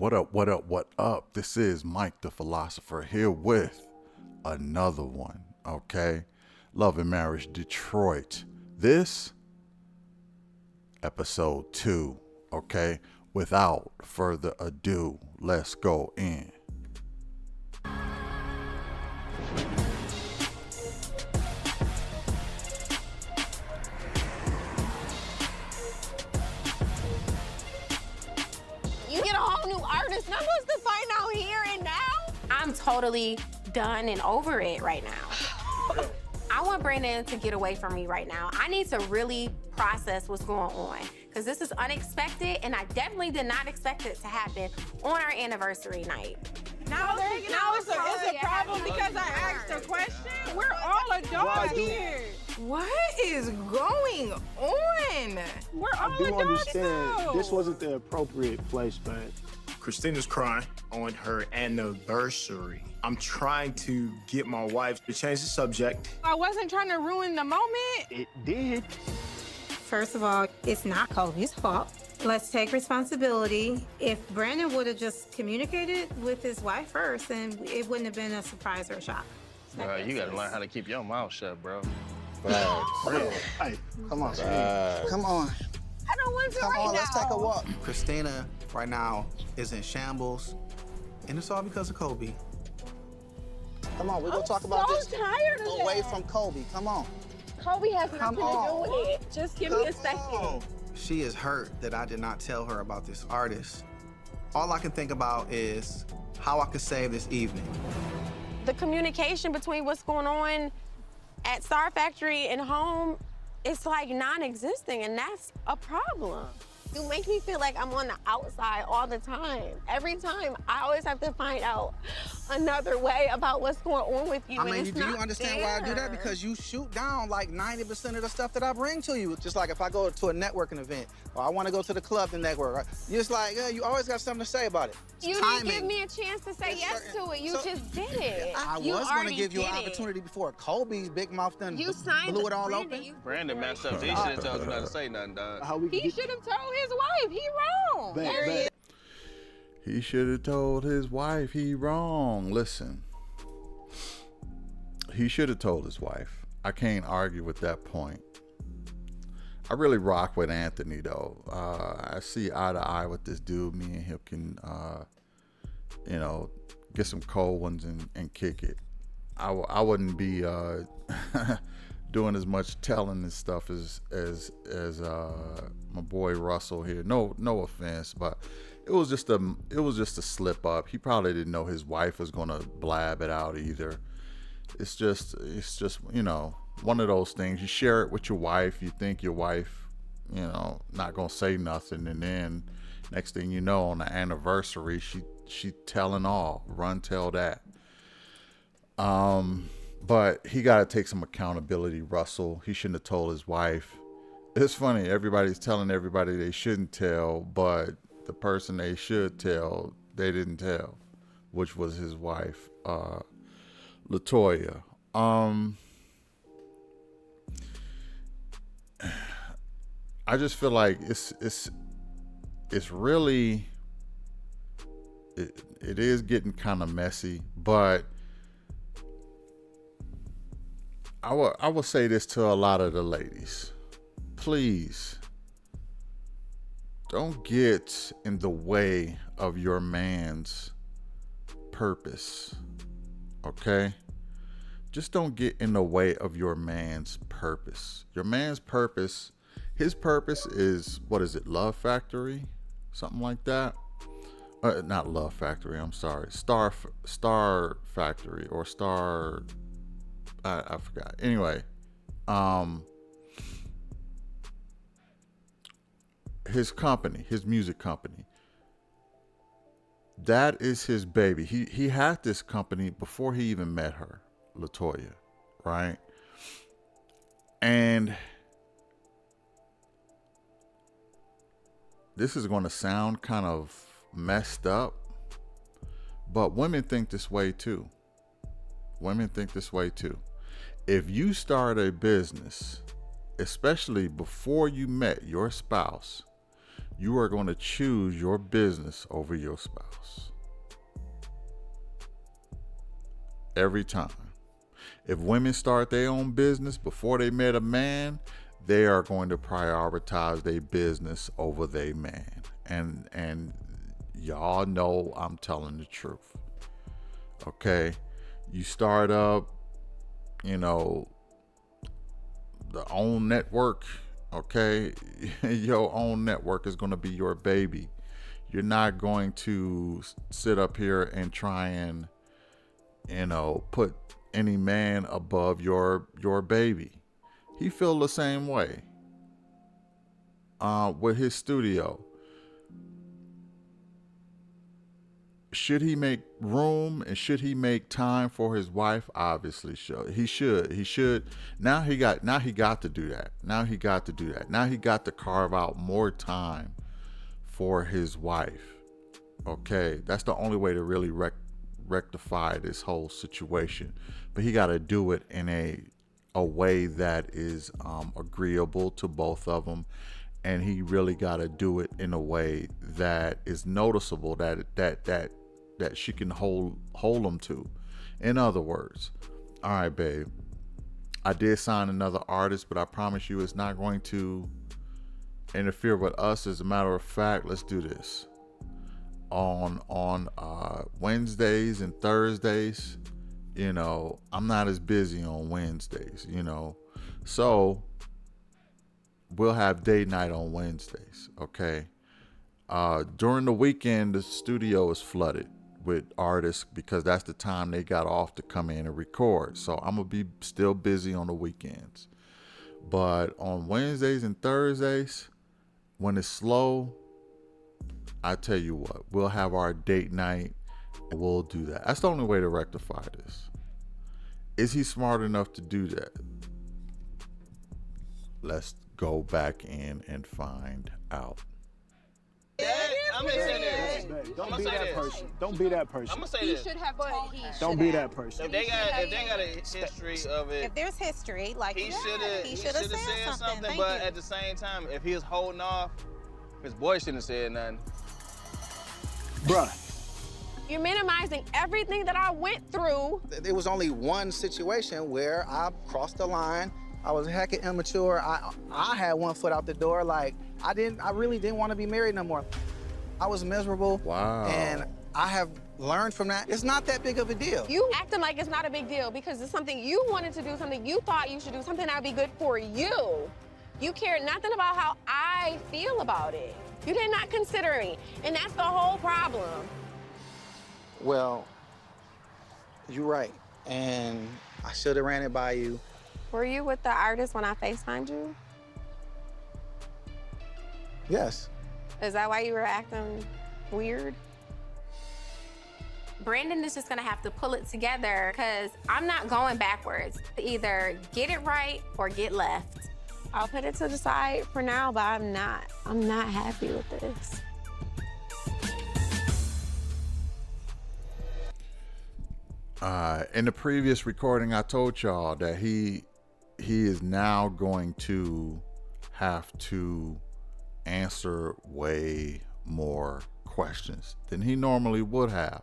What up, what up, what up? This is Mike the Philosopher here with another one, okay? Love and Marriage Detroit. This, episode 2, okay? Without further ado, let's go in. You get a whole new artist. Not supposed to find out here and now. I'm totally done and over it right now. I want Brandon to get away from me right now. I need to really process what's going on because this is unexpected and I definitely did not expect it to happen on our anniversary night. Now it's a problem because I asked a question. We're all adults here. What is going on? We're all I do adults understand though. this wasn't the appropriate place, but Christina's crying on her anniversary. I'm trying to get my wife to change the subject. I wasn't trying to ruin the moment. it did. First of all, it's not Kobe's fault. Let's take responsibility. If Brandon would have just communicated with his wife first, then it wouldn't have been a surprise or a shock. Bro, you gotta learn how to keep your mouth shut, bro. Hey, come on, Come on, I don't want to come right on, let's now. take a walk. Christina right now is in shambles, and it's all because of Kobe. Come on, we're gonna talk about so this tired of away that. from Kobe. Come on. Kobe has Come nothing to on. do with it. Just give me a second. on. She is hurt that I did not tell her about this artist. All I can think about is how I could save this evening. The communication between what's going on at Star Factory and home, it's like non-existent and that's a problem. You make me feel like I'm on the outside all the time. Every time, I always have to find out another way about what's going on with you. I and mean, it's do you not understand why I do that? there. Because you shoot down like 90% of the stuff that I bring to you. Just like if I go to a networking event or I want to go to the club to network, you're just like, yeah, you always got something to say about it. It's You timing. didn't give me a chance to say It's yes certain- to it. You so- just did it. I You was going to already give you an did it. opportunity before Kobe's big mouth done You signed blew it all Brandon, open. you- Brandon messed up. He should have told you not to say nothing, dog. How we He get should have told his wife. He wrong. back. He should have told his wife he wrong. Listen, he should have told his wife. I can't argue with that point. I really rock with Anthony though. I see eye to eye with this dude. Me and him can, get some cold ones and kick it. I wouldn't be doing as much telling and stuff as my boy Russell here. No offense, but it was just a slip up. He probably didn't know his wife was gonna blab it out either. It's just one of those things. You share it with your wife. You think your wife, not gonna say nothing, and then next thing you know, on the anniversary, she telling all. Run tell that. But he got to take some accountability, Russell. He shouldn't have told his wife. It's funny, everybody's telling everybody they shouldn't tell, but the person they should tell, they didn't tell, which was his wife, Latoya. I just feel like it's really, it is getting kind of messy, but I will say this to a lot of the ladies. Please don't get in the way of your man's purpose. Okay? Just don't get in the way of your man's purpose. Your man's purpose, his purpose is, what is it, Love Factory? Something like that? Not Love Factory, I'm sorry. Star Factory or Star... I forgot. Anyway, his company, his music company, that is his baby. He had this company before he even met her, Latoya, right? And this is going to sound kind of messed up, but women think this way too. Women think this way too. If you start a business, especially before you met your spouse, you are going to choose your business over your spouse. Every time. If women start their own business before they met a man, they are going to prioritize their business over their man. And y'all know I'm telling the truth. Okay? You start up, the own network, okay? Your own network is going to be your baby. You're not going to sit up here and try and, put any man above your baby. He feel the same way with his studio. Should he make room and should he make time for his wife? Obviously, he should. Now he got to do that. Now he got to carve out more time for his wife. Okay, that's the only way to really rectify this whole situation. But he got to do it in a way that is agreeable to both of them, and he really got to do it in a way that is noticeable, that she can hold them to. In other words, all right, babe, I did sign another artist, but I promise you it's not going to interfere with us. As a matter of fact, let's do this on Wednesdays and Thursdays. I'm not as busy on Wednesdays, so we'll have date night on Wednesdays. Okay. During the weekend, the studio is flooded with artists because that's the time they got off to come in and record. So I'm gonna be still busy on the weekends, but on Wednesdays and Thursdays, when it's slow, I tell you what, we'll have our date night and we'll do that. That's the only way to rectify this. Is he smart enough to do that? Let's go back in and find out. I'm gonna say this. Don't be that person. Don't be that person. I'm gonna say He this. should have told her. Don't be that person. If they got a history of it, If there's history, like he should have said something. Thank But you. at the same time, if he was holding off, his boy shouldn't have said nothing. Bruh. You're minimizing everything that I went through. There was only one situation where I crossed the line. I was heckin' immature. I had one foot out the door. Like, I really didn't want to be married no more. I was miserable. Wow. And I have learned from that. It's not that big of a deal. You acting like it's not a big deal because it's something you wanted to do, something you thought you should do, something that would be good for you. You cared nothing about how I feel about it. You did not consider me, and that's the whole problem. Well, you're right. And I should have ran it by you. Were you with the artist when I FaceTimed you? Yes. Is that why you were acting weird? Brandon is just gonna have to pull it together because I'm not going backwards. Either get it right or get left. I'll put it to the side for now, but I'm not happy with this. In the previous recording, I told y'all that he is now going to have to answer way more questions than he normally would have.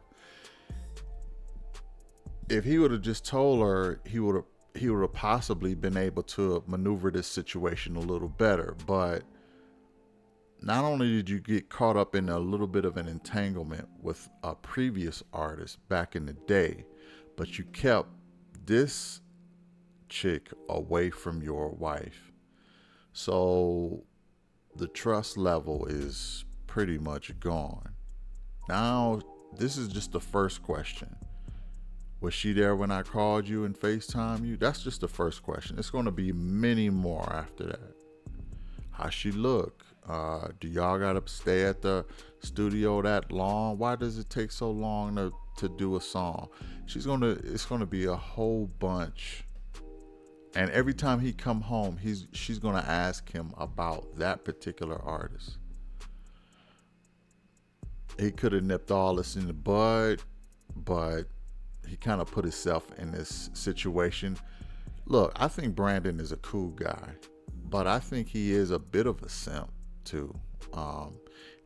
If he would have just told her, he would have possibly been able to maneuver this situation a little better. But not only did you get caught up in a little bit of an entanglement with a previous artist back in the day, but you kept this chick away from your wife. So the trust level is pretty much gone. Now, this is just the first question. Was she there when I called you and FaceTime you? That's just the first question. It's going to be many more after that. How she look? Do y'all got to stay at the studio that long? Why does it take so long to do a song? It's going to be a whole bunch. And every time he come home, she's going to ask him about that particular artist. He could have nipped all this in the bud, but he kind of put himself in this situation. Look, I think Brandon is a cool guy, but I think he is a bit of a simp too.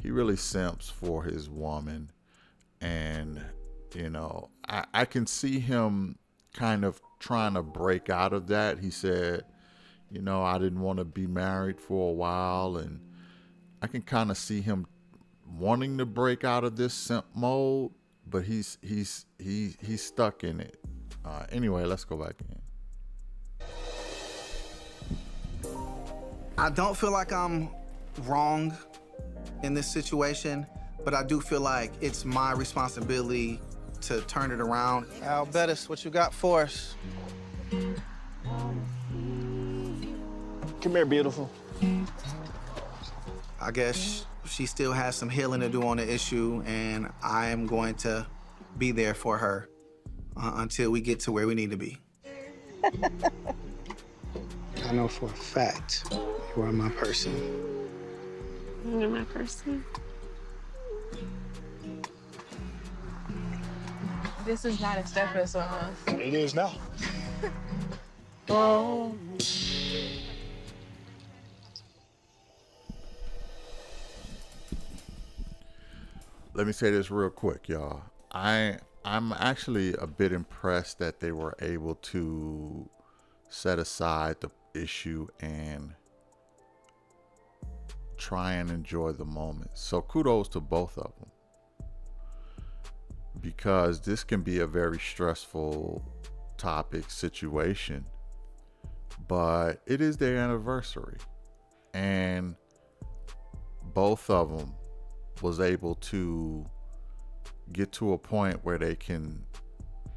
he really simps for his woman. And, you know, I can see him kind of trying to break out of that. He said, you know, I didn't want to be married for a while, and I can kind of see him wanting to break out of this simp mode, but he's stuck in it. Anyway, let's go back in. I don't feel like I'm wrong in this situation, but I do feel like it's my responsibility to turn it around. Al Bettis, what you got for us? Come here, beautiful. I guess she still has some healing to do on the issue, and I am going to be there for her until we get to where we need to be. I know for a fact you are my person. You're my person. This is not a stepping stone. It is now. Oh. Let me say this real quick, y'all. I'm actually a bit impressed that they were able to set aside the issue and try and enjoy the moment. So kudos to both of them, because this can be a very stressful topic situation, but it is their anniversary, and both of them was able to get to a point where they can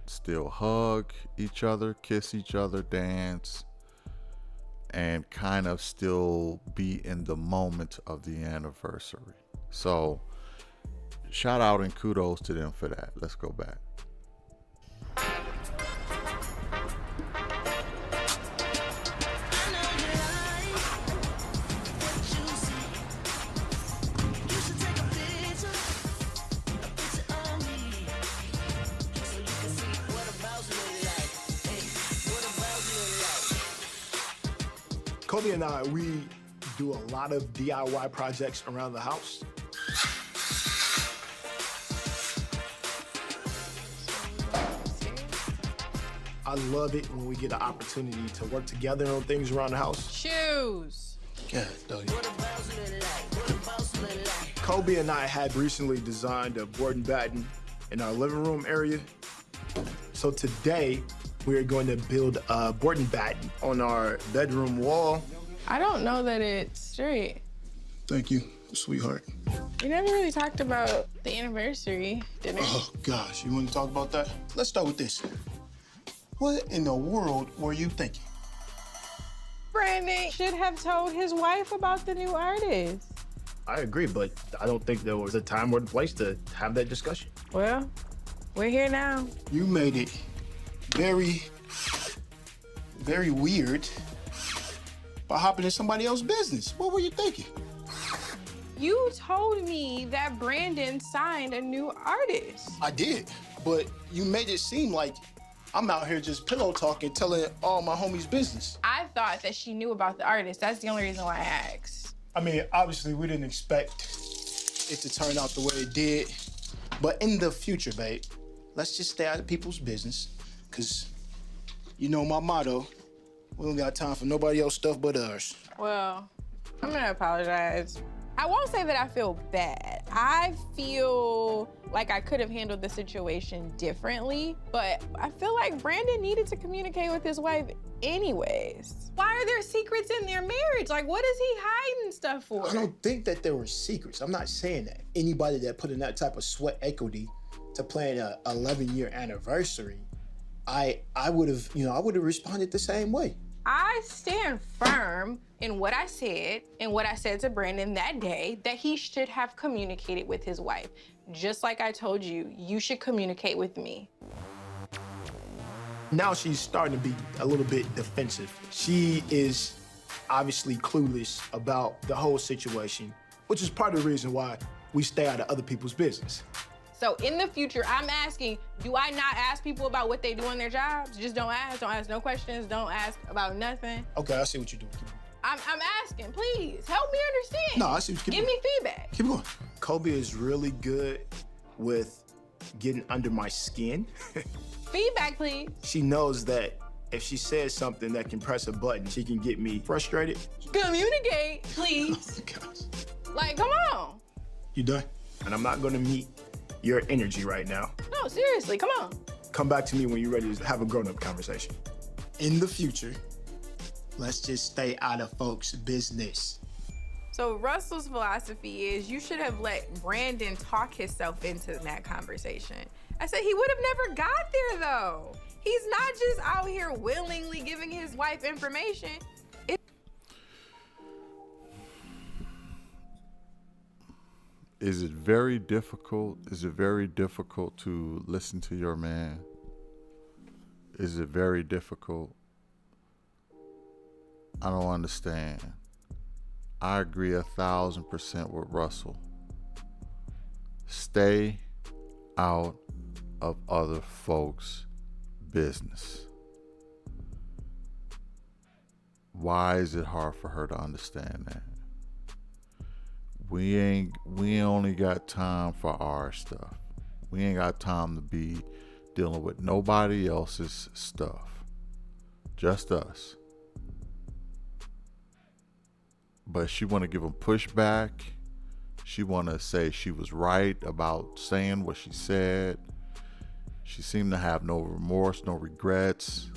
still hug each other, kiss each other, dance, and kind of still be in the moment of the anniversary. So shout out and kudos to them for that. Let's go back. Kobe and I, we do a lot of DIY projects around the house. I love it when we get an opportunity to work together on things around the house. Shoes. Yeah, Kobe and I had recently designed a board and batten in our living room area. So today, we're going to build a board and batten on our bedroom wall. I don't know that it's straight. Thank you, sweetheart. We never really talked about the anniversary, did we? Oh, gosh, you want to talk about that? Let's start with this. What in the world were you thinking? Brandon should have told his wife about the new artist. I agree, but I don't think there was a time or the place to have that discussion. Well, we're here now. You made it very, very weird by hopping in somebody else's business. What were you thinking? You told me that Brandon signed a new artist. I did, but you made it seem like I'm out here just pillow talking, telling all my homies' business. I thought that she knew about the artist. That's the only reason why I asked. I mean, obviously, we didn't expect it to turn out the way it did. But in the future, babe, let's just stay out of people's business. Because, you know my motto, we don't got time for nobody else's stuff but ours. Well, I'm gonna apologize. I won't say that I feel bad. I feel like I could have handled the situation differently, but I feel like Brandon needed to communicate with his wife anyways. Why are there secrets in their marriage? Like, what is he hiding stuff for? I don't think that there were secrets. I'm not saying that. Anybody that put in that type of sweat equity to plan a 11-year anniversary, I would have, I would have responded the same way. I stand firm in what I said and what I said to Brandon that day, that he should have communicated with his wife. Just like I told you, you should communicate with me. Now she's starting to be a little bit defensive. She is obviously clueless about the whole situation, which is part of the reason why we stay out of other people's business. So in the future, I'm asking, do I not ask people about what they do on their jobs? Just don't ask no questions, don't ask about nothing. Okay, I see what you're doing. I'm asking, please help me understand. No, I see what you Give me feedback. Keep going. Kobe is really good with getting under my skin. Feedback, please. She knows that if she says something that can press a button, she can get me frustrated. Communicate, please. Like, come on. You done? And I'm not gonna meet your energy right now. No, seriously, come on. Come back to me when you're ready to have a grown-up conversation. In the future, let's just stay out of folks' business. So Russell's philosophy is you should have let Brandon talk himself into that conversation. I said he would have never got there though. He's not just out here willingly giving his wife information. Is it very difficult? Is it very difficult to listen to your man? Is it very difficult? I don't understand. I agree 1,000% with Russell. Stay out of other folks' business. Why is it hard for her to understand that? We only got time for our stuff. We ain't got time to be dealing with nobody else's stuff. Just us. But she want to give him pushback. She want to say she was right about saying what she said. She seemed to have no remorse, no regrets.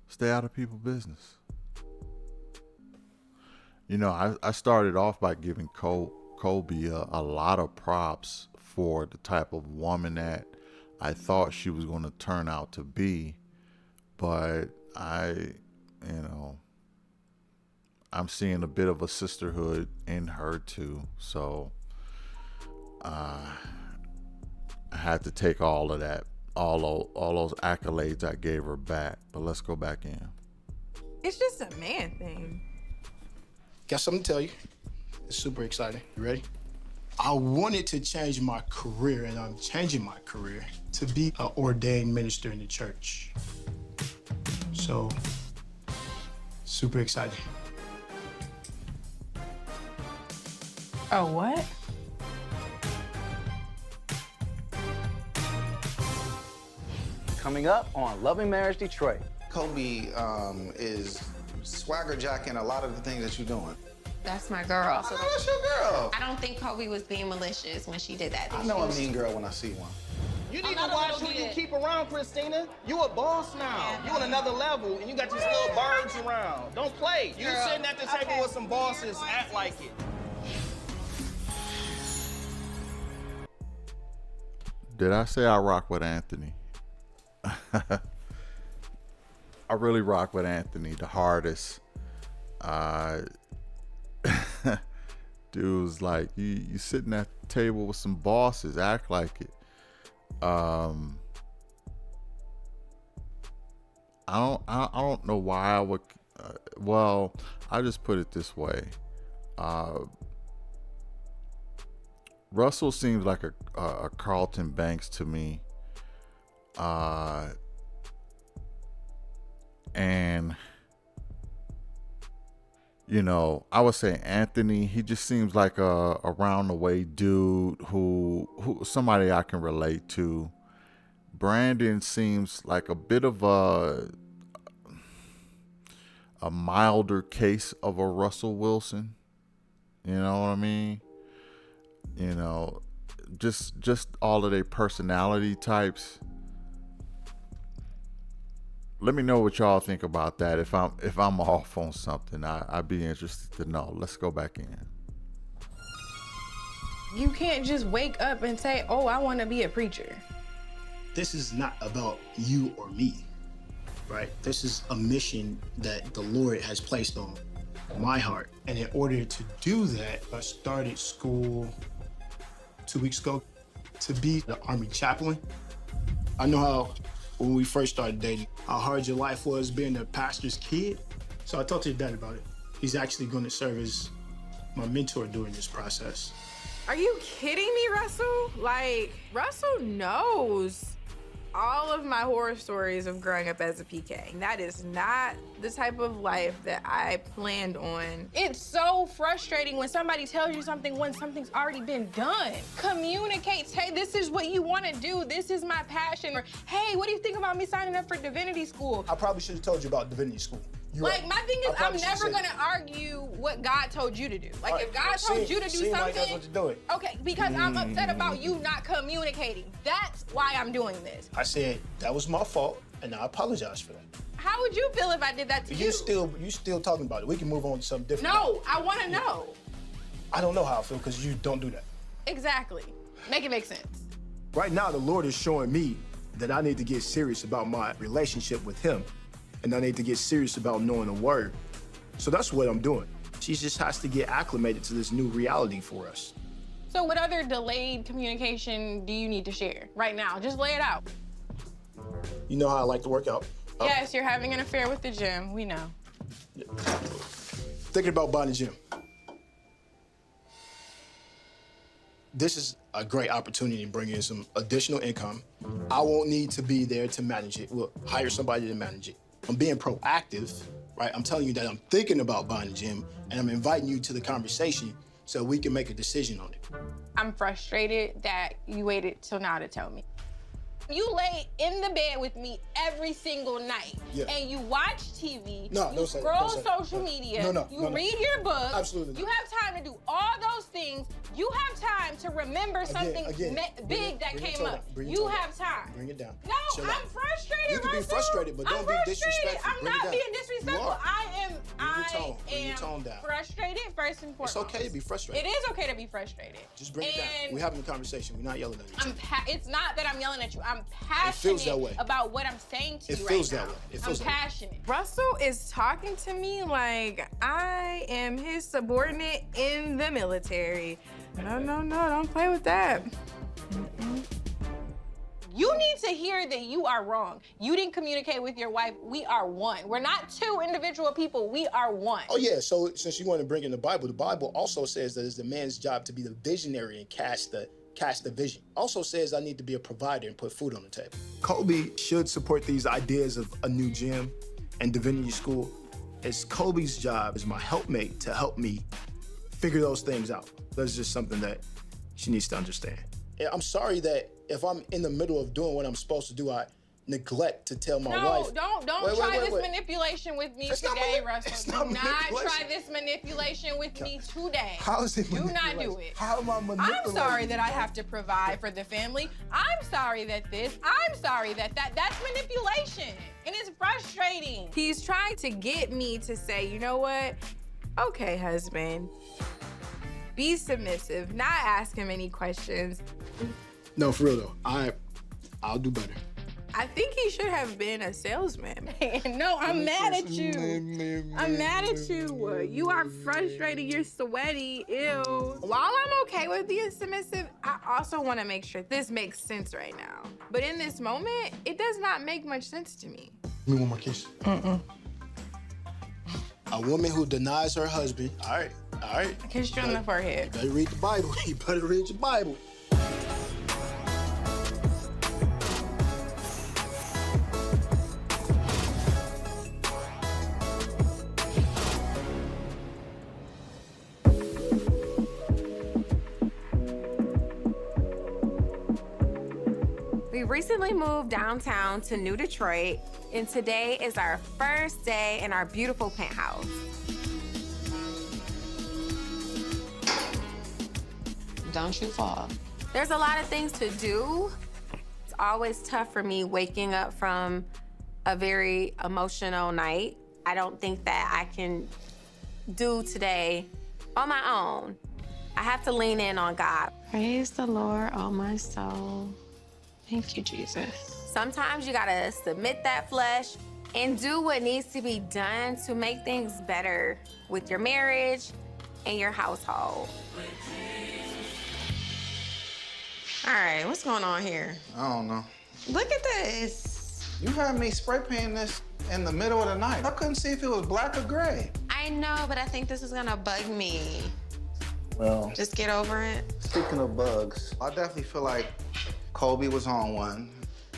Stay out of people's business. You know, I started off by giving Kobe a lot of props for the type of woman that I thought she was going to turn out to be. But I'm seeing a bit of a sisterhood in her too. So I had to take all of that, all those accolades I gave her back. But let's go back in. It's just a man thing. Got something to tell you. It's super exciting. You ready? I wanted to change my career, and I'm changing my career to be an ordained minister in the church. So, super excited. Oh, what? Coming up on Loving Marriage Detroit. Kobe is swagger jacking a lot of the things that you're doing. That's my girl. I know that's your girl. I don't think Kobe was being malicious when she did that. I know a mean girl when I see one. You need to watch who you keep around, Christina. You a boss now. You on another level, and you got these little birds around. Don't play. You sitting at the table with some bosses, act like it. Did I say I rock with Anthony? I really rock with Anthony the hardest. Dude's like, you sitting at the table with some bosses, act like it. I don't know why I would. Well, I just put it this way. Russell seems like a Carlton Banks to me. And you know, I would say Anthony, he just seems like a around the way dude who somebody I can relate to. Brandon seems like a bit of a milder case of a Russell Wilson. You know what I mean? You know, just all of their personality types. Let me know what y'all think about that. If I'm off on something, I'd be interested to know. Let's go back in. You can't just wake up and say, oh, I want to be a preacher. This is not about you or me, right? This is a mission that the Lord has placed on my heart. And in order to do that, I started school 2 weeks ago to be the Army chaplain. I know how, when we first started dating, how hard your life was being a pastor's kid. So I talked to your dad about it. He's actually going to serve as my mentor during this process. Are you kidding me, Russell? Like, Russell knows all of my horror stories of growing up as a PK. That is not the type of life that I planned on. It's so frustrating when somebody tells you something when something's already been done. Communicates, hey, this is what you want to do. This is my passion. Or, hey, what do you think about me signing up for divinity school? I probably should have told you about divinity school. You're like, right. my thing is, I I'm probably never should've gonna said argue what God told you to do. Like, Right. if God told you to do Seem like something, that's what you're doing. okay, because I'm upset about you not communicating. That's why I'm doing this. I said that was my fault, and I apologize for that. How would you feel if I did that to you? You still talking about it. We can move on to something different. No, I want to know. I don't know how I feel because you don't do that. Exactly. Make it make sense. Right now, the Lord is showing me that I need to get serious about my relationship with Him, and I need to get serious about knowing the Word. So that's what I'm doing. She just has to get acclimated to this new reality for us. So what other delayed communication do you need to share right now? Just lay it out. You know how I like to work out. Yes, you're having an affair with the gym. We know. Thinking about buying a gym. This is a great opportunity to bring in some additional income. I won't need to be there to manage it. We'll hire somebody to manage it. I'm being proactive, right? I'm telling you that I'm thinking about buying a gym, and I'm inviting you to the conversation so we can make a decision on it. I'm frustrated that you waited till now to tell me. You lay in the bed with me every single night, and you watch TV, you scroll social media, you read your book. Absolutely. You have time to do all those things. You have time to remember something big that came up. You have time. Bring it down. No, I'm frustrated, You can be frustrated, but don't be disrespectful. I'm not being disrespectful. I am Bring your tone down. frustrated first and foremost. It's okay to be frustrated. It is okay to be frustrated. Just bring it down. We're having a conversation. We're not yelling at each other. It's not that I'm yelling at you. I'm passionate feels that way. about what I'm saying to you right now. It feels that way. I'm passionate. Russell is talking to me like I am his subordinate in the military. No, don't play with that. You need to hear that you are wrong. You didn't communicate with your wife. We are one. We're not two individual people. We are one. Oh, yeah. So since you want to bring in the Bible also says that it's the man's job to be the visionary and cast the vision. Also says I need to be a provider and put food on the table. Kobe should support these ideas of a new gym and divinity school. It's Kobe's job as my helpmate to help me figure those things out. That's just something that she needs to understand. And I'm sorry that if I'm in the middle of doing what I'm supposed to do, I neglect to tell my wife. Don't try this manipulation with me today, Russell. It's Do not not manipulation. try this manipulation with me today. How is it Do manipulation? not do it. How am I manipulating? I'm sorry that I have to provide for the family. I'm sorry that I'm sorry that that's manipulation. And it's frustrating. He's trying to get me to say, you know what? Okay, husband. Be submissive, not ask him any questions. No, for real though. I'll do better. I think he should have been a salesman. No, I'm mad at you. I'm mad at you. You are frustrated, you're sweaty, ew. While I'm okay with being submissive, I also want to make sure this makes sense right now. But in this moment, it does not make much sense to me. Give me one more kiss. A woman who denies her husband. All right. Kiss you on the forehead. You better read the Bible. You better read your Bible. We recently moved downtown to New Detroit, and today is our first day in our beautiful penthouse. Don't you fall. There's a lot of things to do. It's always tough for me waking up from a very emotional night. I don't think that I can do today on my own. I have to lean in on God. Praise the Lord, oh my soul. Thank you, Jesus. Sometimes you gotta submit that flesh and do what needs to be done to make things better with your marriage and your household. All right, what's going on here? I don't know. Look at this. You had me spray painting this in the middle of the night. I couldn't see if it was black or gray. I know, but I think this is gonna bug me. Well, Just get over it. speaking of bugs, I definitely feel like Kobe was on one.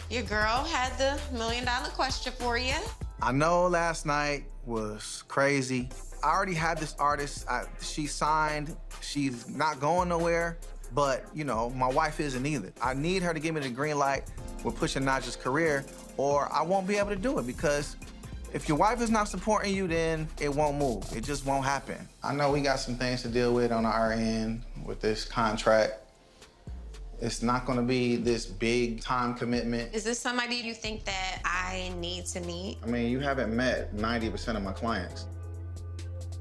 Your girl had the $1 million question for you. I know last night was crazy. I already had this artist. She signed. She's not going nowhere. But, you know, my wife isn't either. I need her to give me the green light with pushing Naja's career, or I won't be able to do it, because if your wife is not supporting you, then it won't move. It just won't happen. I know we got some things to deal with on our end with this contract. It's not gonna be this big time commitment. Is this somebody you think that I need to meet? I mean, you haven't met 90% of my clients.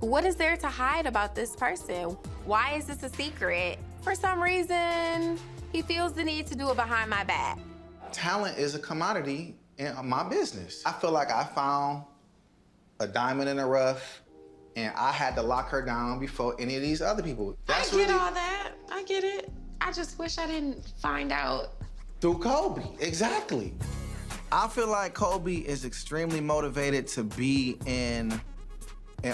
What is there to hide about this person? Why is this a secret? For some reason, he feels the need to do it behind my back. Talent is a commodity in my business. I feel like I found a diamond in the rough, and I had to lock her down before any of these other people. I get all that. I get it. I just wish I didn't find out. Through Kobe, exactly. I feel like Kobe is extremely motivated to be in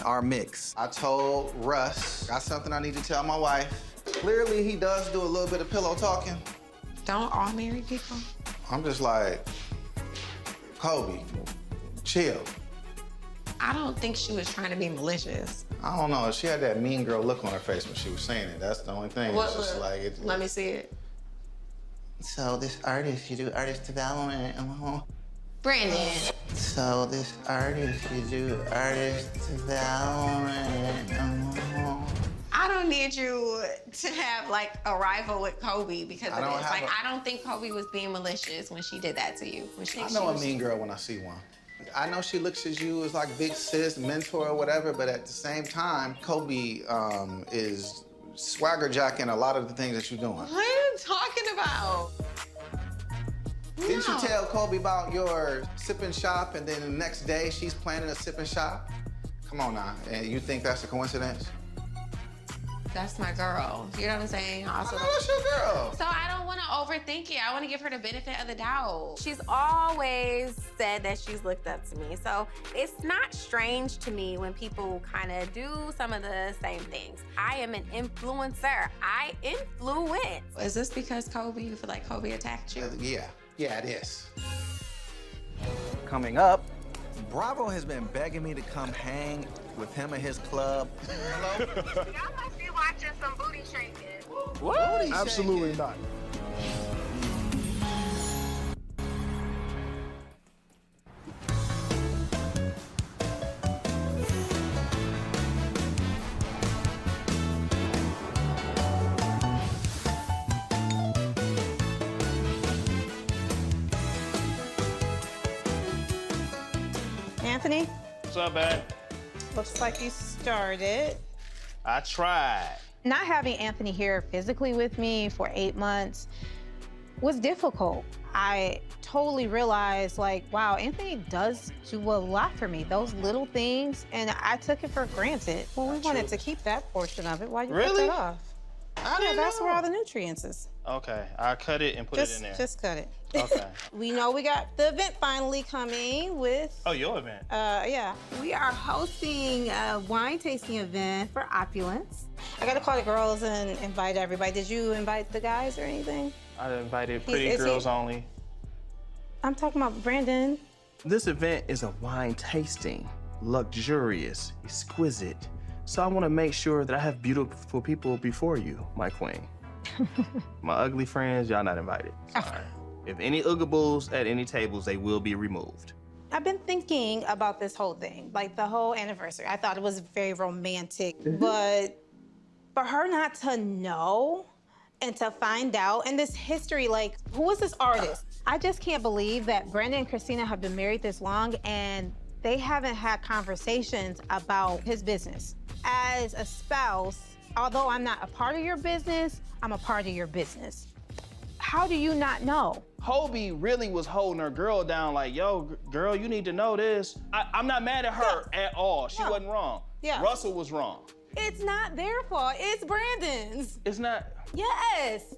our mix. I told Russ, got something I need to tell my wife. Clearly, he does do a little bit of pillow talking. Don't all married people? I'm just like, Kobe, chill. I don't think she was trying to be malicious. I don't know. She had that mean girl look on her face when she was saying it. That's the only thing. What It's just look? like Let me see it. So this artist, you do artist development. Brandon. So this artist, you do artist development. I don't need you to have like a rival with Kobe because of this. Like, I don't think Kobe was being malicious when she did that to you. I know a mean girl when I see one. I know she looks at you as like big sis, mentor, or whatever, but at the same time, Kobe is swagger jacking a lot of the things that you're doing. What are you talking about? Didn't you tell Kobe about your sip and shop, and then the next day she's planning a sip and shop? Come on now, and you think that's a coincidence? That's my girl. You know what I'm saying? Also, I know that's your girl. So I don't want to overthink it. I want to give her the benefit of the doubt. She's always said that she's looked up to me. So it's not strange to me when people kind of do some of the same things. I am an influencer. I influence. Is this because Kobe, you feel like Kobe attacked you? Yeah, it is. Coming up, Bravo has been begging me to come hang with him at his club. Y'all must be watching some booty shaking. What? Absolutely not. Anthony, What's up, man? looks like you started. I tried. Not having Anthony here physically with me for 8 months was difficult. I totally realized, like, wow, Anthony does do a lot for me, those little things, and I took it for granted. Well, we wanted to keep that portion of it. Why'd you cut Really? that off? Yeah, that's where all the nutrients is. Okay, I cut it and put it in there. Just cut it. Okay. We know we got the event finally coming with Oh, your event. yeah. We are hosting a wine tasting event for Opulence. I gotta call the girls and invite everybody. Did you invite the guys or anything? I invited Is pretty he- girls only. I'm talking about Brandon. This event is a wine tasting, luxurious, exquisite. So I want to make sure that I have beautiful people before you, my queen. My ugly friends, y'all not invited. Sorry. If any uggables at any tables, they will be removed. I've been thinking about this whole thing, like the whole anniversary. I thought it was very romantic, but for her not to know and to find out, and this history, like, who is this artist? I just can't believe that Brandon and Christina have been married this long and they haven't had conversations about his business. As a spouse, although I'm not a part of your business, I'm a part of your business. How do you not know? Hobie really was holding her girl down like, yo, girl, you need to know this. I'm not mad at her at all. She wasn't wrong. Yeah. Russell was wrong. It's not their fault, it's Brandon's. It's not. Yes.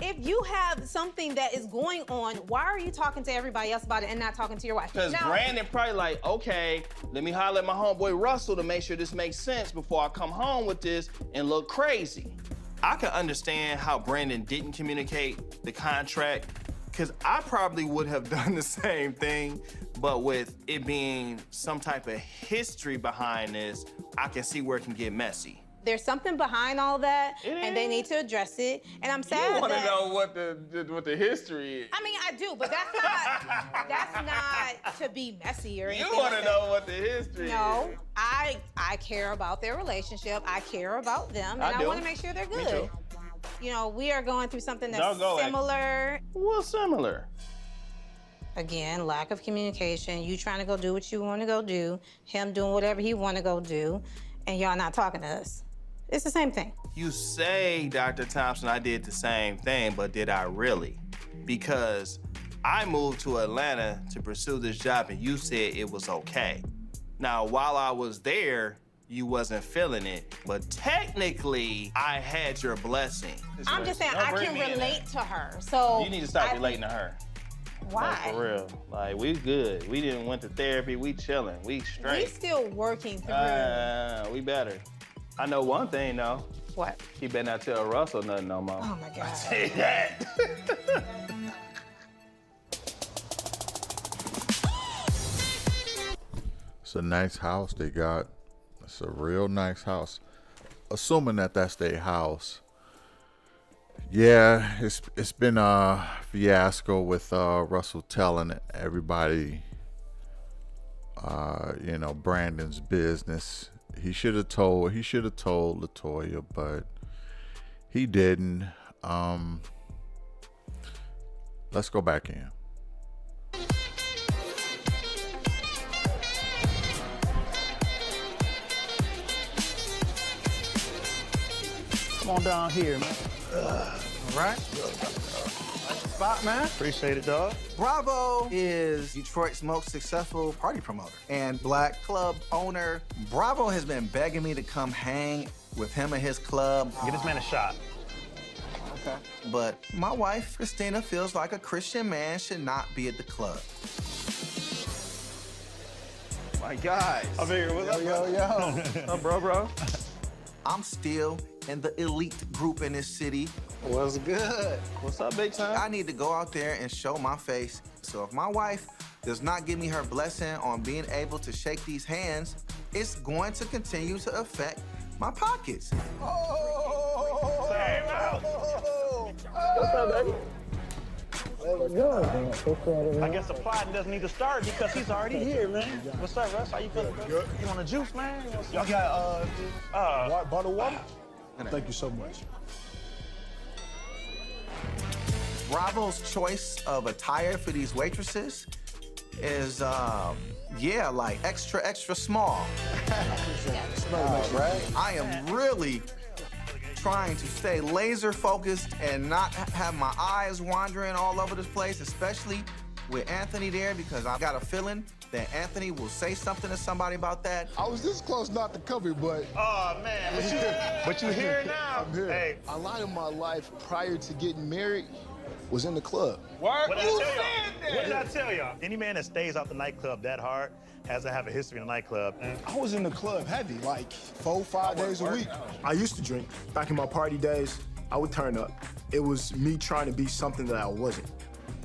If you have something that is going on, why are you talking to everybody else about it and not talking to your wife? Because Brandon probably like, okay, let me holler at my homeboy Russell to make sure this makes sense before I come home with this and look crazy. I can understand how Brandon didn't communicate the contract Because I probably would have done the same thing, but with it being some type of history behind this, I can see where it can get messy. There's something behind all that, and they need to address it. And I'm sad You want to that- know what the history is. I mean, I do, but that's not to be messy or anything. You want to like know that. what the history No, is. I care about their relationship. I care about them, and I do. want to make sure they're Me good. too. You know, we are going through something that's Don't go, similar. What's similar? Again, lack of communication. You trying to go do what you want to go do. Him doing whatever he want to go do, and y'all not talking to us. It's the same thing. You say, Dr. Thompson, I did the same thing, but did I really? Because I moved to Atlanta to pursue this job, and you said it was okay. Now, while I was there, you wasn't feeling it, but technically, I had your blessing. I'm just saying Don't I bring can me in relate to her. So You need to stop relating to her. Why? Like, for real. Like, we good. We didn't went to therapy. We chilling. We We straight. still working through. We better. I know one thing, though. What? He better not tell Russell nothing no more. Oh, my God. Say that. It's a nice house they got. It's a real nice house. Assuming that that's their house. Yeah, it's been a fiasco with Russell telling everybody, you know, Brandon's business. He should have told LaToya, but he didn't. Let's go back in. Come on down here, man. All right. Nice spot, man. Appreciate it, dog. Bravo is Detroit's most successful party promoter and black club owner. Bravo has been begging me to come hang with him and his club. Give this man a shot. Okay. But my wife, Christina, feels like a Christian man should not be at the club. My guys. I figured, what's up, Yo. What's up, bro? I'm still in the elite group in this city. What's good? What's up, big time? I need to go out there and show my face. So if my wife does not give me her blessing on being able to shake these hands, it's going to continue to affect my pockets. What's up, baby? I guess the plotting doesn't need to start because he's already here, man. What's up, Russ? How you feeling, bro? Good. You want a juice, man? Y'all got bottled water? Thank you so much. Bravo's choice of attire for these waitresses is, yeah, like extra small. Right? I am really trying to stay laser focused and not have my eyes wandering all over this place, especially with Anthony there, because I got a feeling that Anthony will say something to somebody about that. I was this close not to cover, but... Oh, man, but you here now. I'm here. Hey. A lot of my life prior to getting married was in the club. What did I tell y'all? Any man that stays out the nightclub that hard has to have a history in the nightclub. I was in the club heavy, like 4-5 days a week. I used to drink. Back in my party days, I would turn up. It was me trying to be something that I wasn't.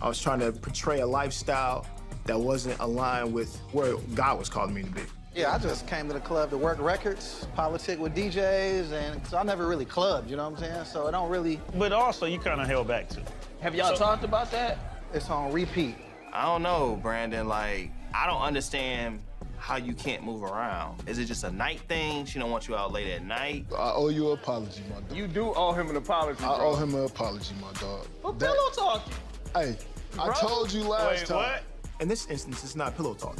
I was trying to portray a lifestyle that wasn't aligned with where God was calling me to be. Yeah, I just came to the club to work records, politic with DJs, and so I never really clubbed, you know what I'm saying? So it don't really... But also, you kind of held back, too. Have y'all talked about that? It's on repeat. I don't know, Brandon. Like, I don't understand how you can't move around. Is it just a night thing? She don't want you out late at night? I owe you an apology, my dog. You do owe him an apology, I bro. owe him an apology, my dog. But pillow talking. Hey, I told you last time. What? In this instance, it's not pillow talk.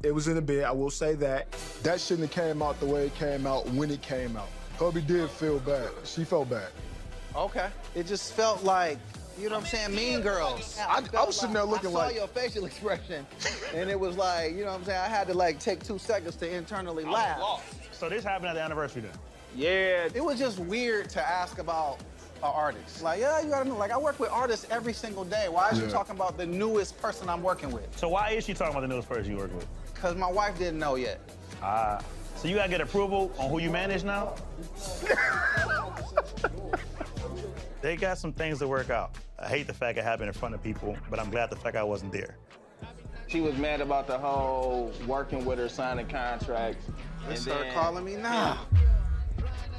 It was in the bed, I will say that. That shouldn't have came out the way it came out when it came out. Kobe did feel bad. She felt bad. Okay. It just felt like, you know what I'm saying, Mean Girls. I was sitting there looking I like... saw your facial expression, and it was like, you know what I'm saying, I had to like take 2 seconds to internally laugh. So this happened at the anniversary then? Yeah. It was just weird to ask about an artist. Like, yeah, you gotta know, like I work with artists every single day. Why is she talking about the newest person I'm working with? So why is she talking about the newest person you work with? Because my wife didn't know yet. So you gotta get approval on who you manage now? They got some things to work out. I hate the fact it happened in front of people, but I'm glad the fact I wasn't there. She was mad about the whole working with her, signing contracts. That's her calling me now.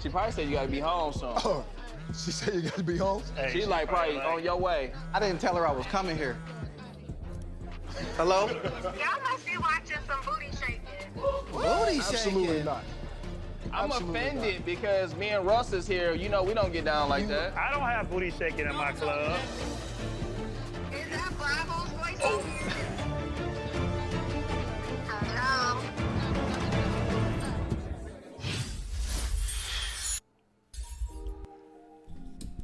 She probably said you gotta be home soon. Oh, she said you gotta be home? Hey, she's like probably on your way. I didn't tell her I was coming here. Hello? Y'all must be watching some booty shaking. Booty Absolutely shaking. not. I'm Absolutely offended because me and Russ is here. You know we don't get down like that. I don't have booty shaking in my club. Is that Bravo's voice in here? Hello?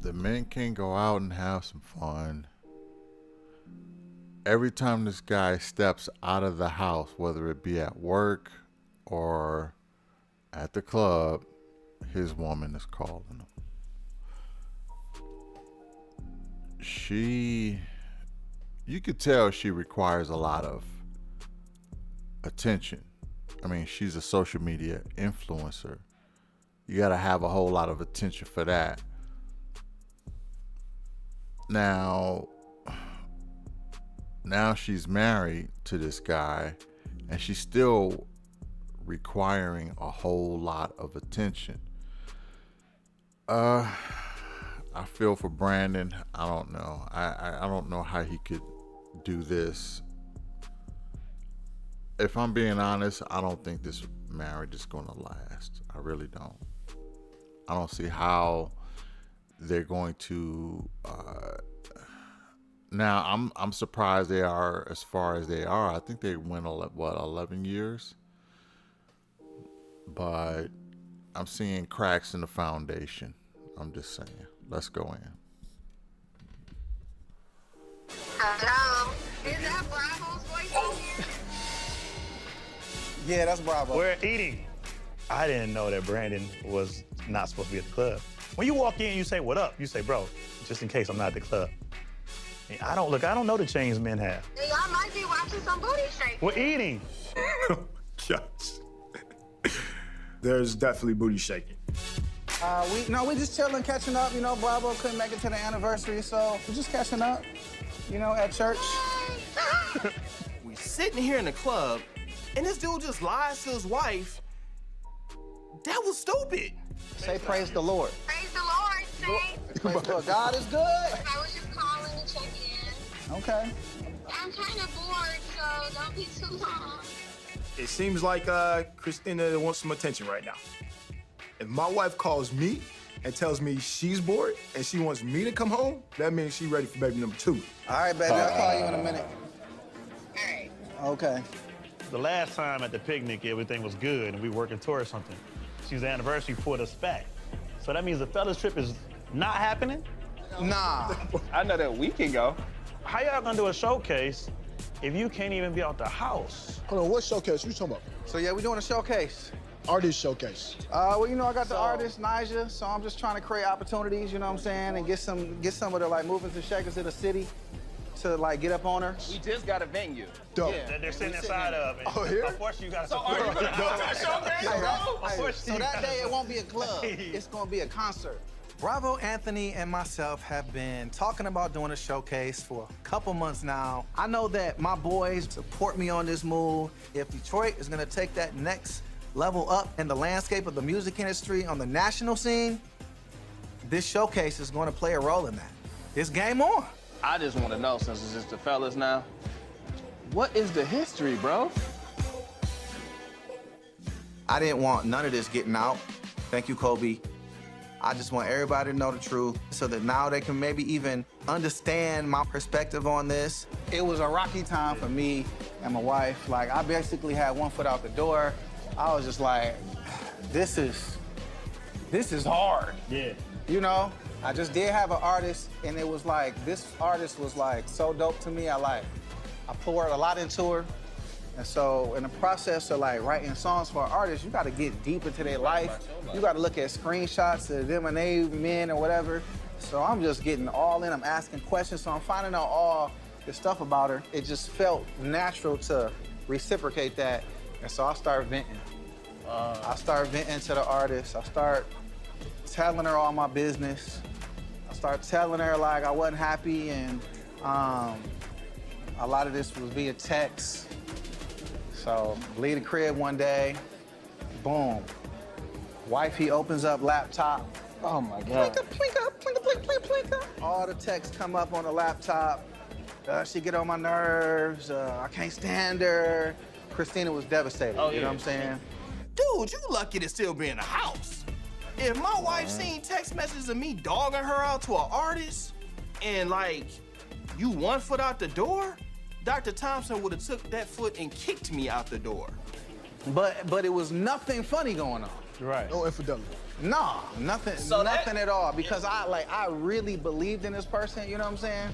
The men can go out and have some fun. Every time this guy steps out of the house, whether it be at work or at the club, his woman is calling him. You could tell she requires a lot of attention. I mean, she's a social media influencer. You gotta have a whole lot of attention for that. Now she's married to this guy and she's still requiring a whole lot of attention. I feel for Brandon. I don't know. I don't know how he could do this. If I'm being honest, I don't think this marriage is going to last. I really don't. I don't see how they're going to. Now I'm surprised they are as far as they are. I think they went 11 years, but I'm seeing cracks in the foundation. I'm just saying. Let's go in. Hello? Is that Bravo's voice in here? Yeah, that's Bravo. We're eating. I didn't know that Brandon was not supposed to be at the club. When you walk in, you say, "What up?" You say, "Bro, just in case I'm not at the club." And I don't know the chains men have. Y'all might be watching some booty shaking. We're eating. Yes. There's definitely booty shaking. We just chilling, catching up. You know, Bravo couldn't make it to the anniversary, so we're just catching up, you know, at church. We sitting here in the club, and this dude just lies to his wife. That was stupid. Say praise the Lord. Praise the Lord, Saints. Praise the Lord. God is good. I was just calling to check in. Okay. I'm kind of bored, so don't be too long. It seems like Christina wants some attention right now. If my wife calls me and tells me she's bored and she wants me to come home, that means she's ready for baby number 2. All right, baby, I'll call you in a minute. All right. Okay. The last time at the picnic, everything was good, and we were working towards something. She's the anniversary pulled us back. So that means the fellas trip is not happening? Nah. I know that we can go. How y'all gonna do a showcase if you can't even be out the house? Hold on, what showcase? What you talking about? So yeah, we're doing a showcase. Artist showcase. Well, you know, I got the artist, Nyjah, so I'm just trying to create opportunities, you know what I'm saying, and get some of the, like, movers and shakers of the city to, like, get up on her. We just got a venue. Dope. That they're sitting inside of. And Oh, here? Unfortunately, you gotta So support are you gonna go to a showcase, bro? So that day, it won't be a club. It's gonna be a concert. Bravo Anthony and myself have been talking about doing a showcase for a couple months now. I know that my boys support me on this move. If Detroit is gonna take that next level up in the landscape of the music industry on the national scene, this showcase is gonna play a role in that. It's game on. I just want to know, since it's just the fellas now, what is the history, bro? I didn't want none of this getting out. Thank you, Kobe. I just want everybody to know the truth so that now they can maybe even understand my perspective on this. It was a rocky time for me and my wife. Like, I basically had one foot out the door. I was just like, this is hard. Yeah. You know, I just did have an artist, and it was like, this artist was like so dope to me. I poured a lot into her. And so in the process of like writing songs for an artist, you gotta get deep into their life. You gotta look at screenshots of them and they men or whatever. So I'm just getting all in, I'm asking questions, so I'm finding out all the stuff about her. It just felt natural to reciprocate that. And so I started venting. I started venting to the artist. I start telling her all my business. I Started telling her like I wasn't happy, and a lot of this was via text. So leave the crib one day, boom. Wifey opens up laptop. Oh my God. Plinka. All the texts come up on the laptop. She get on my nerves. I can't stand her. Christina was devastated. Oh, you know yeah. what I'm saying? Dude, you lucky to still be in the house. If my wife seen text messages of me dogging her out to an artist, and like, you 1 foot out the door, Dr. Thompson would have took that foot and kicked me out the door. But it was nothing funny going on. Right. No infidelity. No, nothing, So nothing at all. Because I really believed in this person. You know what I'm saying?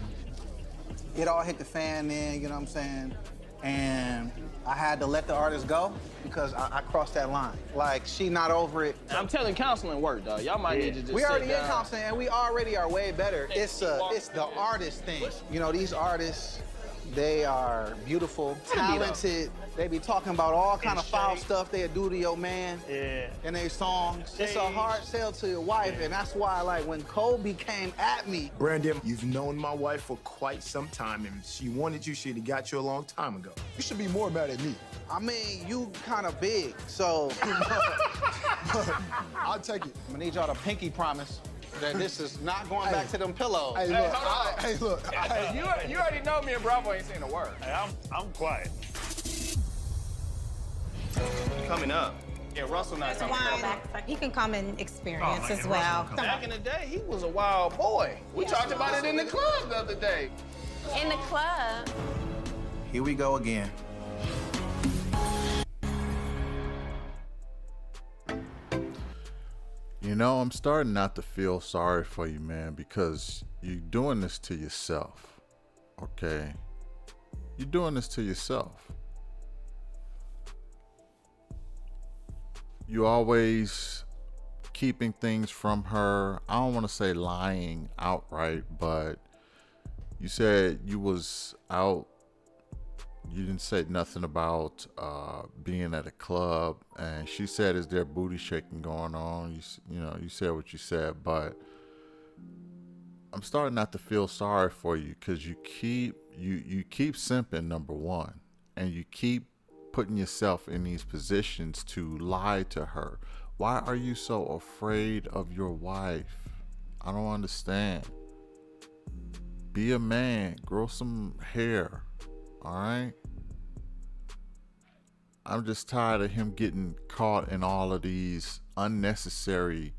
It all hit the fan then. You know what I'm saying? And I had to let the artist go because I crossed that line. Like, she not over it. I'm telling counseling work, dog. Y'all might need to just We sit already in down. counseling, and we already are way better. It's the artist thing. You know, these artists, they are beautiful, talented. They be talking about all kind of foul stuff they'll do to your man in their songs. It's a hard sell to your wife, and that's why, like, when Kobe came at me. Brandon, you've known my wife for quite some time, and she wanted you. She'd have got you a long time ago. You should be more mad at me. I mean, you kind of big, so I'll take it. I'm gonna need y'all to pinky promise that this is not going back to them pillows. Hey, look. You already know me and Bravo ain't saying a word. Hey, I'm quiet. Coming up. Yeah, Russell not coming up. He can come and experience as well. Back in the day, he was a wild boy. We talked about it in the club the other day. In the club. Here we go again. You know, I'm starting not to feel sorry for you, man, because you're doing this to yourself, okay? You're doing this to yourself. You always keeping things from her. I don't want to say lying outright, but you said you was out. You didn't say nothing about being at a club, and she said, "Is there booty shaking going on?" You said what you said, but I'm starting not to feel sorry for you because you keep simping, number one, and you keep putting yourself in these positions to lie to her. Why are you so afraid of your wife? I don't understand. Be a man, grow some hair, all right? I'm just tired of him getting caught in all of these unnecessary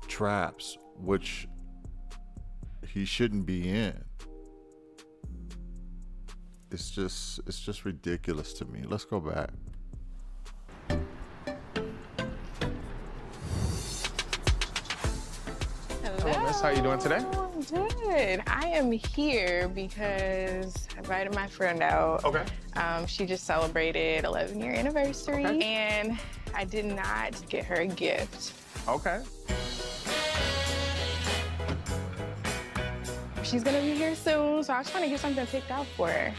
traps, which he shouldn't be in. It's just ridiculous to me. Let's go back. Hello, Miss. How you doing today? I'm good. I am here because I invited my friend out. Okay. She just celebrated 11-year anniversary, and I did not get her a gift. Okay. She's gonna be here soon, so I was trying to get something picked out for her.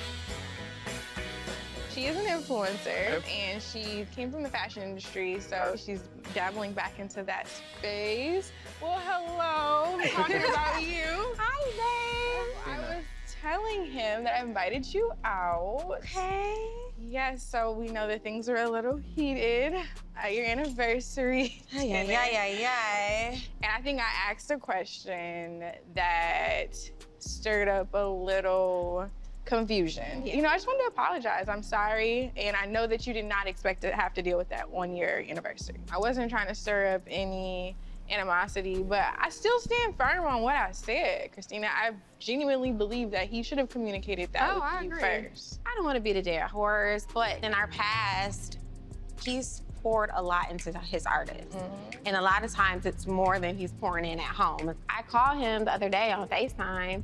She is an influencer, and she came from the fashion industry, so she's dabbling back into that space. Well, hello. I'm talking about you. Hi, babe. I was telling him that I invited you out. Okay. Yes, so we know that things are a little heated at your anniversary. Yeah. And I think I asked a question that stirred up a little confusion. You know, I just wanted to apologize. I'm sorry, and I know that you did not expect to have to deal with that 1-year anniversary. I wasn't trying to stir up any animosity, but I still stand firm on what I said, Christina. I genuinely believe that he should have communicated that with you first. I don't want to be the dead horse, but in our past, he's poured a lot into his artists. And a lot of times it's more than he's pouring in at home. I called him the other day on FaceTime,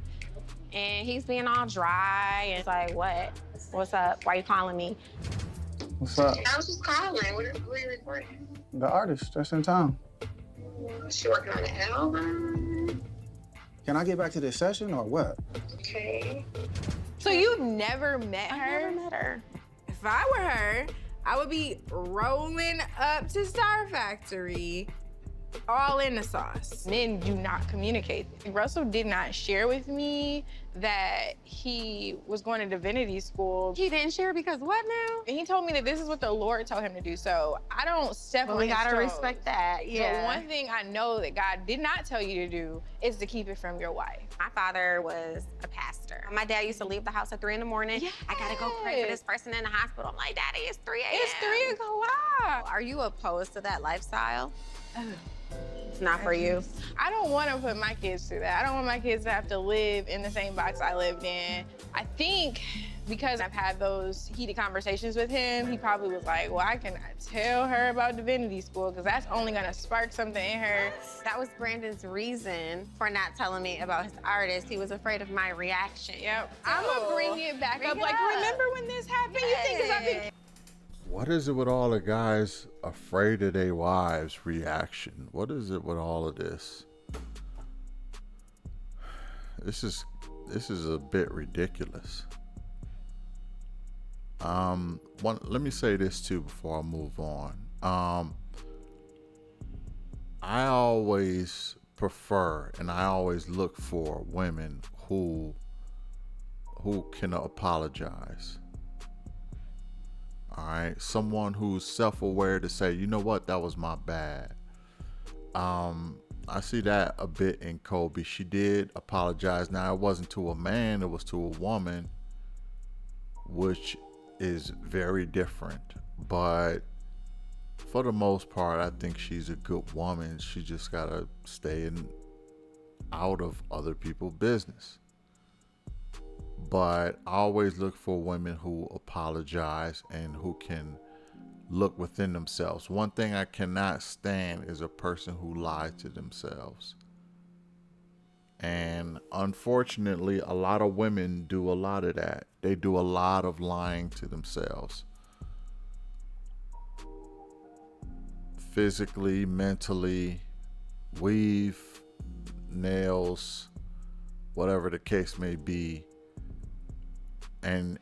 and he's being all dry. And it's like, what? What's up? Why are you calling me? What's up? I was just calling. What are you recording? The artist that's in town. She working on an album. Can I get back to this session or what? Okay. So you've never met her? Never met her. If I were her, I would be rolling up to Star Factory all in the sauce. Men do not communicate. Russell did not share with me that he was going to divinity school. He didn't share because what now? And he told me that this is what the Lord told him to do. So I don't step on we his gotta toes. respect that, yeah. But one thing I know that God did not tell you to do is to keep it from your wife. My father was a pastor. My dad used to leave the house at 3 in the morning. Yes. I gotta go pray for this person in the hospital. I'm like, Daddy, it's 3 a.m. It's 3 o'clock. Are you opposed to that lifestyle? It's not for you. I don't want to put my kids through that. I don't want my kids to have to live in the same box I lived in. I think because I've had those heated conversations with him, he probably was like, well, I cannot tell her about divinity school because that's only going to spark something in her. That was Brandon's reason for not telling me about his artist. He was afraid of my reaction. Yep. I'm going to bring it back up. Like, remember when this happened? You think about it. What is it with all the guys afraid of their wives' reaction? What is it with all of this? This is a bit ridiculous. Let me say this too before I move on. I always prefer and I always look for women who can apologize. All right, someone who's self-aware to say, you know what, that was my bad. I see that a bit in Kobe. She did apologize. Now, it wasn't to a man, it was to a woman, which is very different. But for the most part, I think she's a good woman. She just gotta stay out of other people's business. But I always look for women who apologize and who can look within themselves. One thing I cannot stand is a person who lies to themselves. And unfortunately, a lot of women do a lot of that. They do a lot of lying to themselves. Physically, mentally, weave, nails, whatever the case may be. And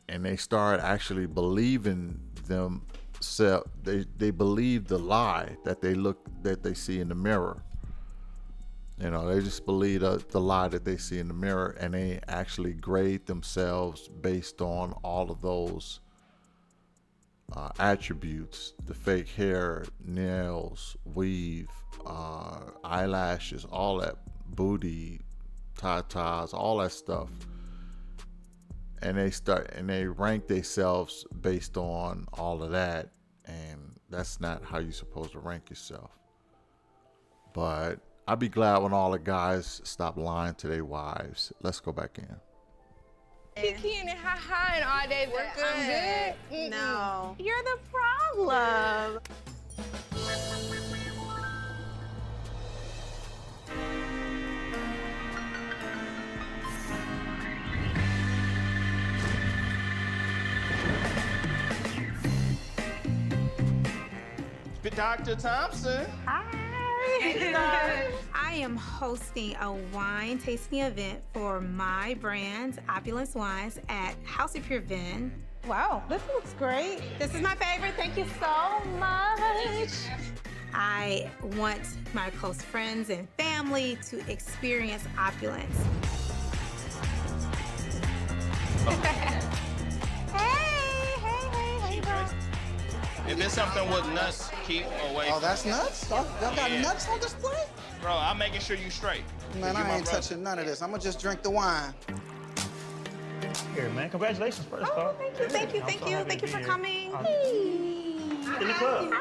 they start actually believing themselves. They believe the lie that they see in the mirror. You know, they just believe the lie that they see in the mirror, and they actually grade themselves based on all of those attributes: the fake hair, nails, weave, eyelashes, all that, booty, tatas, all that stuff. And they rank themselves based on all of that, and that's not how you're supposed to rank yourself. But I'd be glad when all the guys stop lying to their wives. Let's go back in. Kiki and ha-ha and all day. We're good. I'm good. No. You're the problem. Dr. Thompson. Hi. I am hosting a wine tasting event for my brand, Opulence Wines, at House of Pure Vin. Wow, this looks great. This is my favorite. Thank you so much. I want my close friends and family to experience opulence. Hey, bro. If it's something with nuts, keep away. Oh, that's nuts? Y'all got Yeah. nuts on display? Bro, I'm making sure you straight. Man, You I my ain't brother. touching none of this. I'm gonna just drink the wine. Here, man. Congratulations, first off. Thank you for coming. In the club.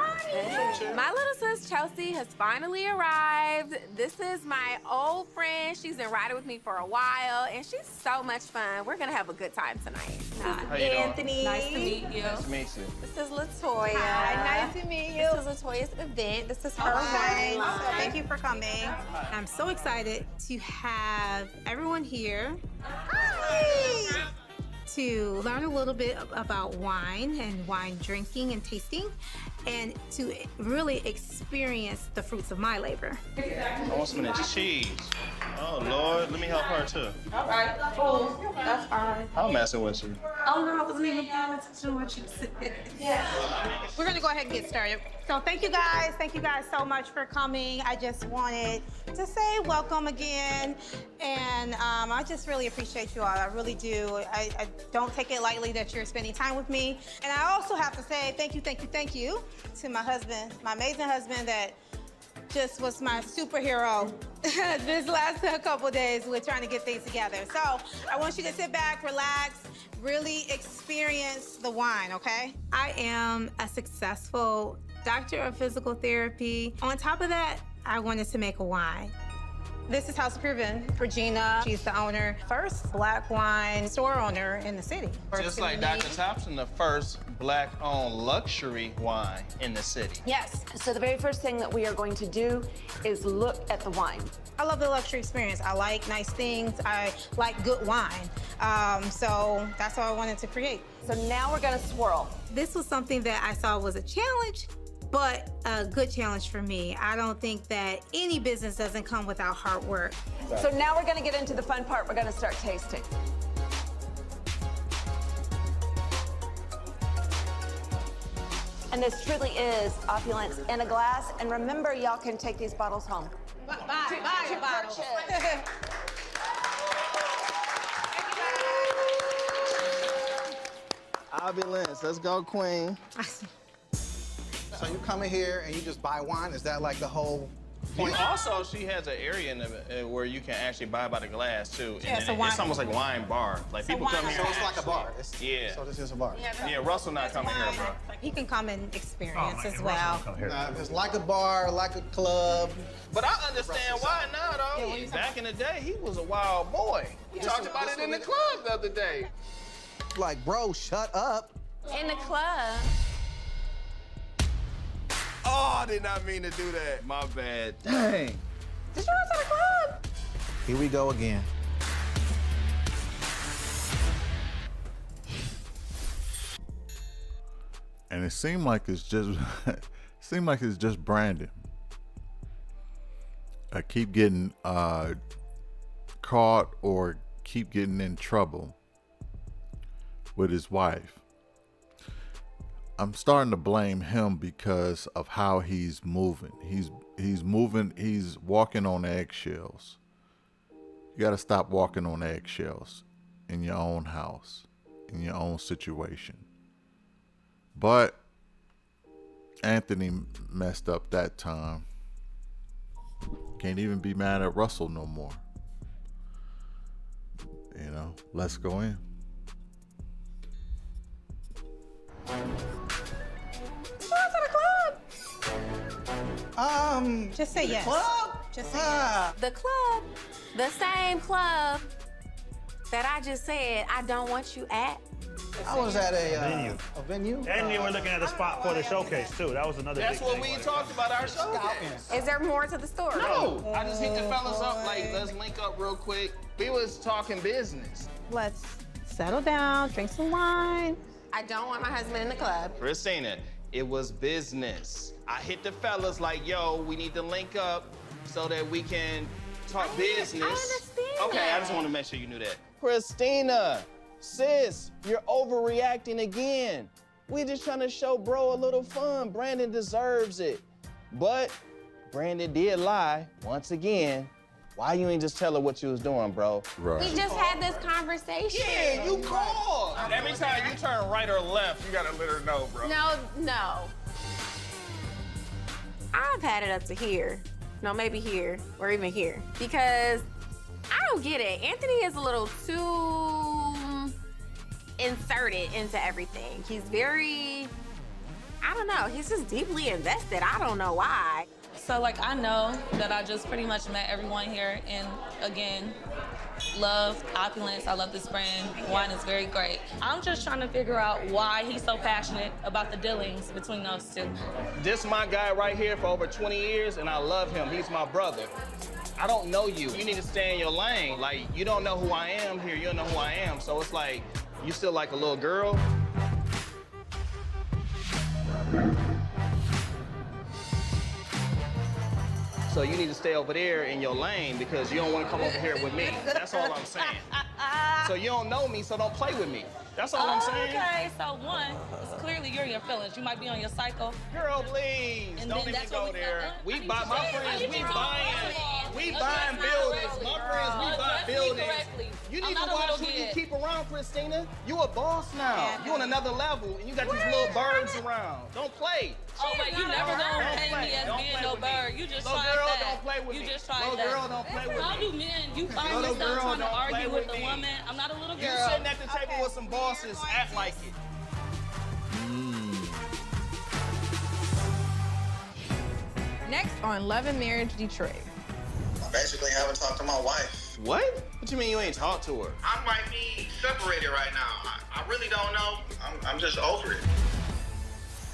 My little sis Chelsea has finally arrived. This is my old friend. She's been riding with me for a while, and she's so much fun. We're gonna have a good time tonight. How you doing? Anthony. Nice to meet you. Nice to meet you. This is Latoya. Hi, nice to meet you. This is Latoya's event. This is her Hi. wine. So thank you for coming. I'm so excited to have everyone here. Hi. To learn a little bit about wine and wine drinking and tasting, and to really experience the fruits of my labor. I want some of that cheese. Oh, Oh, Lord, let me help her too. All right, cool. That's fine. I'm messing with you. Oh, no, I wasn't even paying attention to what you said. Yeah. We're gonna go ahead and get started. So thank you guys so much for coming. I just wanted to say welcome again. And I just really appreciate you all, I really do. I don't take it lightly that you're spending time with me. And I also have to say thank you to my husband, my amazing husband that just was my superhero this last couple days with trying to get things together. So I want you to sit back, relax, really experience the wine, okay? I am a successful doctor of physical therapy. On top of that, I wanted to make a wine. This is House Proven. Regina, she's the owner, first Black wine store owner in the city. Just like Dr. Thompson, the first Black-owned luxury wine in the city. Yes. So the very first thing that we are going to do is look at the wine. I love the luxury experience. I like nice things. I like good wine. So that's what I wanted to create. So now we're gonna swirl. This was something that I saw was a challenge, but a good challenge for me. I don't think that any business doesn't come without hard work. So now we're gonna get into the fun part. We're gonna start tasting. And this truly is opulence in a glass. And remember, y'all can take these bottles home. Buy a bottle. Opulence, let's go, Queen. So you come in here and you just buy wine? Is that like the whole point? Also, she has an area in the, where you can actually buy by the glass too. And Yeah, then it's almost like a wine bar. Like people come here. So it's like a bar. Yeah. So this is a bar. Yeah, Russell not coming here, bro. He can come and experience as well. It's like a bar, like a club. But I understand why now, though. Back in the day, he was a wild boy. We talked about it in the club the other day. Like, bro, shut up. In the club. Oh, I did not mean to do that. My bad. Dang. Did you go to the club? Here we go again. And it seemed like it's just Brandon. I keep getting caught or keep getting in trouble with his wife. I'm starting to blame him because of how he's moving. He's walking on eggshells. You got to stop walking on eggshells in your own house, in your own situation. But Anthony messed up that time. Can't even be mad at Russell no more. You know, let's go in. Just say yes. Club? Just say yes. The club, the same club that I just said I don't want you at. I was at Venue. a venue. And you were looking at a spot for the showcase, too. That was another That's big what thing. we talked about our showcase. Is there more to the story? No, I just hit the fellas up like, let's link up real quick. We was talking business. Let's settle down, drink some wine. I don't want my husband in the club. Christina, it was business. I hit the fellas like, yo, we need to link up so that we can talk business. I understand Okay, that. I just want to make sure you knew that. Christina, sis, you're overreacting again. We just trying to show bro a little fun. Brandon deserves it. But Brandon did lie once again. Why you ain't just tell her what you was doing, bro? Right. We just had this conversation. Yeah, you called. Every time you turn right or left, you gotta let her know, bro. No. I've had it up to here. No, maybe here or even here. Because I don't get it. Anthony is a little too inserted into everything. He's very, I don't know, he's just deeply invested. I don't know why. So, like, I know that I just pretty much met everyone here, and again, love, opulence. I love this brand. Wine is very great. I'm just trying to figure out why he's so passionate about the dealings between those two. This my guy right here for over 20 years, and I love him. He's my brother. I don't know you. You need to stay in your lane. Like, you don't know who I am here. You don't know who I am. So it's like, you still like a little girl. So So you need to stay over there in your lane because you don't want to come over here with me. That's all I'm saying. So you don't know me, so don't play with me. That's all I'm saying. Okay, so one, it's clearly you're in your feelings. You might be on your cycle. Girl, please, And don't then even that's go what we there. got. We buy, my friends, we buying buildings. My friends, we buy buildings. You need to watch who you keep around, Christina. You a boss now. You on another level, and you got these little birds around. Don't play. Oh, wait, you never gonna paint me as being no bird. You just tried girl, that. don't play with you me. just tried Little that. girl, don't play with How me. do men, you find Little yourself girl, trying to don't argue play with with a me. woman? I'm not a little girl. You sitting at the table with some bosses, act like it. Next on Love and Marriage Detroit. I basically haven't talked to my wife. What? What you mean you ain't talked to her? I might be separated right now. I really don't know. I'm just over it.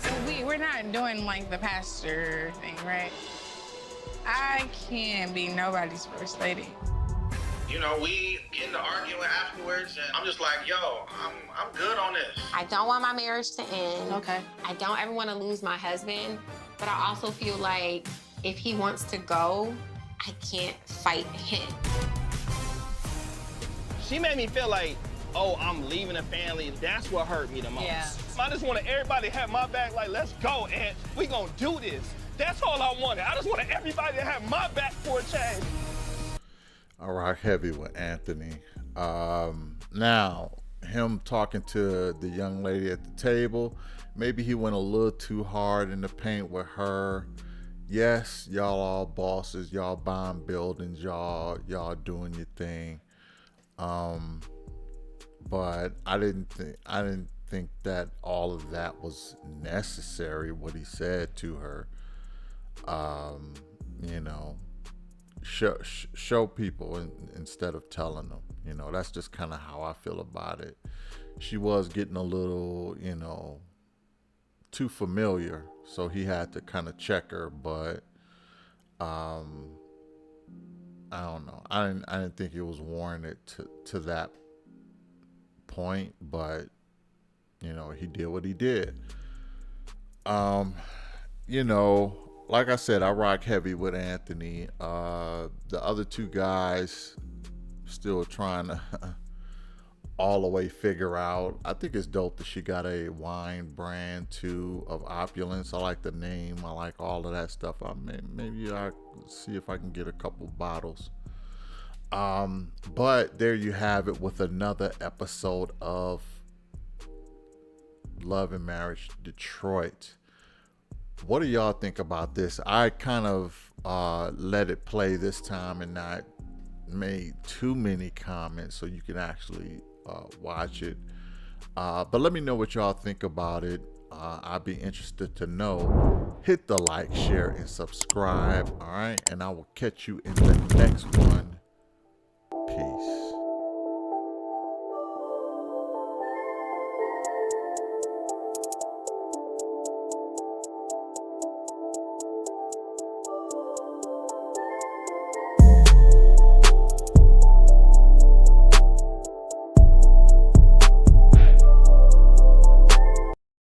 So we're not doing like the pastor thing, right? I can't be nobody's first lady. You know, we get into arguing afterwards, and I'm just like, yo, I'm good on this. I don't want my marriage to end. Okay. I don't ever want to lose my husband, but I also feel like if he wants to go, I can't fight him. She made me feel like, oh, I'm leaving the family. That's what hurt me the most. Yeah. I just wanted everybody to have my back, like, let's go, and we gonna do this. That's all I wanted. I just wanted everybody to have my back for a change. I rock heavy with Anthony. Now, him talking to the young lady at the table, maybe he went a little too hard in the paint with her. Yes, y'all all bosses, y'all buying buildings, y'all doing your thing. But I didn't think that all of that was necessary, what he said to her. You know, show people instead of telling them. You know, that's just kind of how I feel about it. She was getting a little, you know, too familiar, so he had to kind of check her. But I don't know. I didn't think it was warranted to that point, but you know, he did what he did. You know, like I said, I rock heavy with Anthony. The other two guys still trying to all the way figure out. I think it's dope that she got a wine brand too of Opulence. I like the name. I like all of that stuff. Maybe I see if I can get a couple bottles. But there you have it with another episode of Love and Marriage Detroit. What do y'all think about this? I kind of let it play this time and not made too many comments so you can actually watch it. But let me know what y'all think about it. I'd be interested to know. Hit the like, share, and subscribe. All right, and I will catch you in the next one.